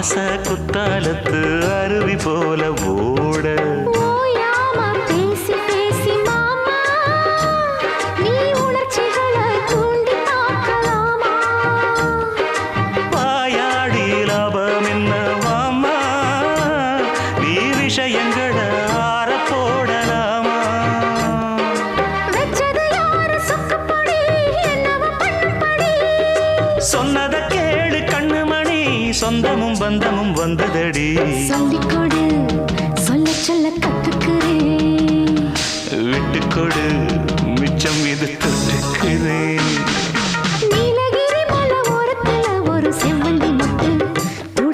ஆசை குத்தாலத்து அருவி போல ஓட ஓயாம பேசி பேசி மாமா நீ உணர்ச்சிகளை தூண்டி பார்க்கலாமா வாயாடி லாபம் என்ன மாமா நீ விஷயங்களை ஆற போடலாமா வெச்சது யாரு சொக்கப்படி என்னவ பண்ணும்படி சொன்னத கேளு கண்ணுமணி சொந்தமும் பந்தமும் வந்ததடி சொல்லிக் கொடு சொல்ல சொல்ல கத்துக்கிறேன் விட்டுக்கொடு மிச்சம் இது தொட்டுக்கிறேன்